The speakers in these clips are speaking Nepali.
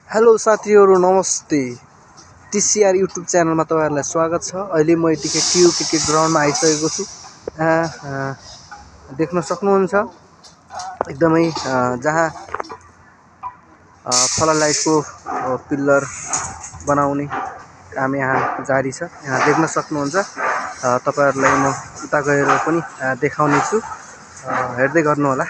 हेलो साथीहरु नमस्ते। टीसीआर युट्युब च्यानलमा तपाईहरुलाई स्वागत छ। अहिले म यतिकै टियु क्रिकेट ग्राउन्डमा आइसकेको छु। देख्न सक्नुहुन्छ एकदमै जहाँ फ्लडलाइटको पिल्लर बनाउने काम यहाँ जारी छ। यहाँ देख्न सक्नुहुन्छ। तपाईहरुलाई म उता गएर पनि देखाउने छु। हेर्दै गर्नु होला।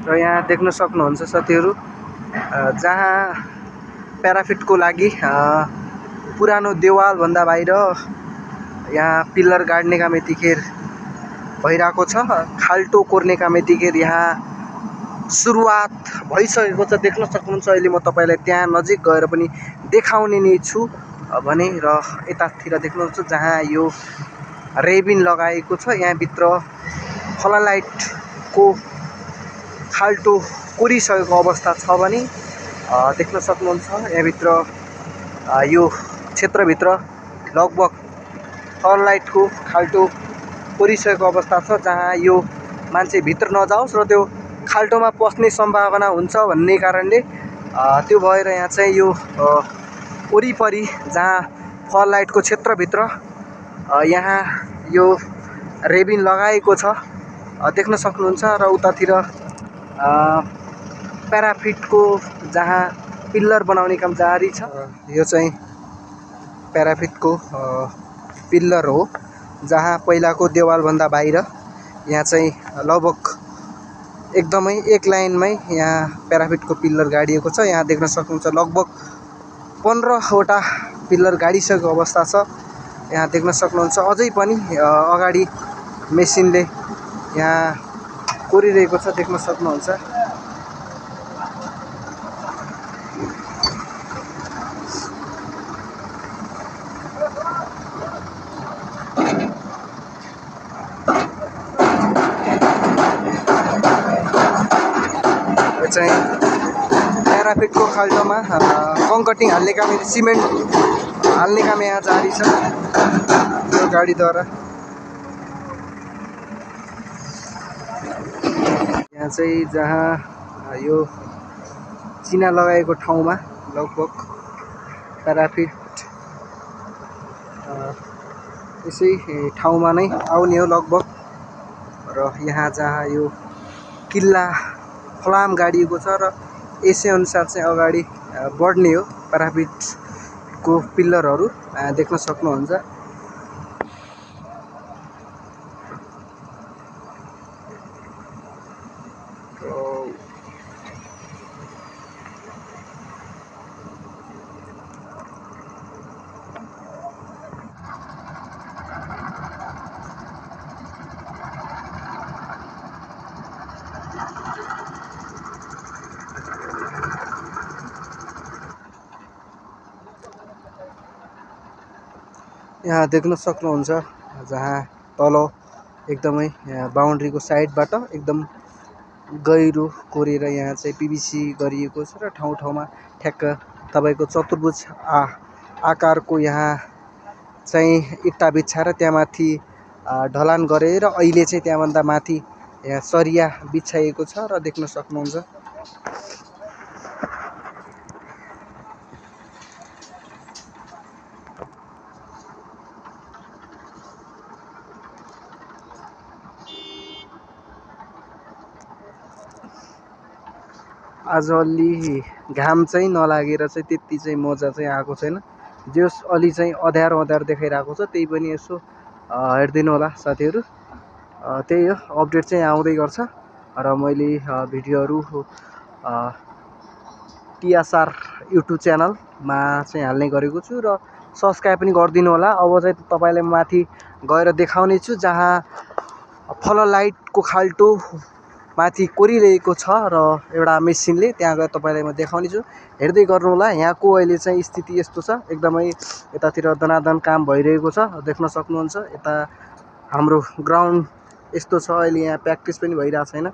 र यहाँ देख्न सक्नुहुन्छ साथीहरु जहाँ प्याराफिटको लागि पुरानो देवाल भन्दा बाहिर यहाँ पिल्लर गाड्ने काम यतिखेर भइराको छ। खाल्टो कोर्ने काम यतिखेर यहाँ सुरुवात भइसकेको छ। देख्न सक्नुहुन्छ। अहिले म तपाईलाई त्यहाँ नजिक गएर पनि देखाउने नै छु भने र यतातिर देख्नुहुन्छ जहाँ यो रेबिन लगाएको छ। यहाँ भित्र फ्लडलाइटको खाल्टो कोरिसकेको अवस्था छ भने देख्न सक्नुहुन्छ। यहाँ भित्र यो क्षेत्रभित्र लगभग फ्लडलाइटको खाल्टो कोरिसकेको अवस्था छ। जहाँ यो मान्छे भित्र नजाओस् र त्यो खाल्टोमा पस्ने सम्भावना हुन्छ भन्ने कारणले त्यो भएर यहाँ चाहिँ यो वरिपरि जहाँ फ्लडलाइटको क्षेत्रभित्र यहाँ यो रेबिन लगाएको छ देख्न सक्नुहुन्छ। र उतातिर प्याराफिटको जहाँ पिल्लर बनाउने काम जारी छ। यो चाहिँ प्याराफिटको पिल्लर हो जहाँ पहिलाको देवाल भन्दा बाहिर यहाँ चाहिँ लगभग एकदमै एक लाइनमै यहाँ प्याराफिटको पिल्लर गाडिएको छ। यहाँ देख्न सक्नुहुन्छ लगभग 15 वटा पिल्लर गाडिसकेको अवस्था छ। यहाँ देख्न सक्नुहुन्छ। अझै पनि अगाडि मेसिनले यहाँ कोरिरहेको छ देख्न सक्नुहुन्छ। चाहिँ प्याराफिटको खाल्टोमा कङ्कटिङ हाल्ने काम, सिमेन्ट हाल्ने काम यहाँ जारी छ यो गाडीद्वारा। यहाँ चाहिँ जहाँ यो चिना लगाएको ठाउँमा लगभग प्याराफिट यसै ठाउँमा नै आउने हो लगभग। र यहाँ जहाँ यो किल्ला फलाम गाडिएको छ र यसै अनुसार चाहिँ अगाडि बढ्ने हो प्याराफिटको पिल्लरहरू देख्न सक्नुहुन्छ। यहाँ देख्न सक्नुहुन्छ जहाँ तल एकदमै बाउन्ड्रीको साइडबाट एकदम गहिरो कोरेर यहाँ चाहिँ पीवीसी गरिएको छ। र ठाउँ ठाउँमा ठ्याक्क तपाईको चतुर्भुज आकारको यहाँ चाहिँ इट्टा बिछाएर त्यहाँमाथि ढलान गरेर अहिले चाहिँ त्यहाँभन्दा माथि यहाँ सरिया बिछाइएको छ र देख्न सक्नुहुन्छ। आज अलि घाम चाहिँ नलागेर चाहिँ त्यति चाहिँ मजा चाहिँ आएको छैन। जस अलि चाहिँ अँध्यारो अँध्यारो देखाइरहेको छ। त्यही पनि यसो हेर्दिनु होला साथीहरु। त्यही हो, अपडेट चाहिँ आउँदै गर्छ र मैले भिडियोहरू टीएसआर युट्युब च्यानलमा चाहिँ हाल्ने गरेको छु र सब्स्क्राइब पनि गरिदिनु होला। अब चाहिँ तपाईलाई माथि गएर देखाउने छु जहाँ फ्लडलाइटको खाल्टो माथि कोरिरहेको छ र एउटा मेसिनले त्यहाँ गएर तपाईलाई म देखाउने छु। हेर्दै गर्नु होला। यहाँको अहिले चाहिँ स्थिति यस्तो छ। एकदमै यतातिर दनादन काम भइरहेको छ देख्न सक्नुहुन्छ। यता हाम्रो ग्राउन्ड यस्तो छ। अहिले यहाँ प्र्याक्टिस पनि भइरहेको छैन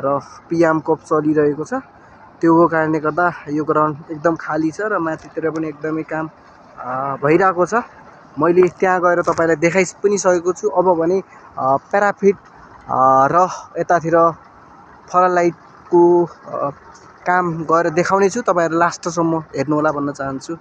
र पिएम कप चलिरहेको छ। त्यो कारणले गर्दा यो ग्राउन्ड एकदम खाली छ र माथितिर पनि एकदमै काम भइरहेको छ। मैले त्यहाँ गएर तपाईँलाई देखाइ पनि सकेको छु। अब भने प्याराफिट र यतातिर फ्लडलाइटको काम गरेर देखाउने छु। तपाईँहरू लास्टसम्म हेर्नुहोला भन्न चाहन्छु।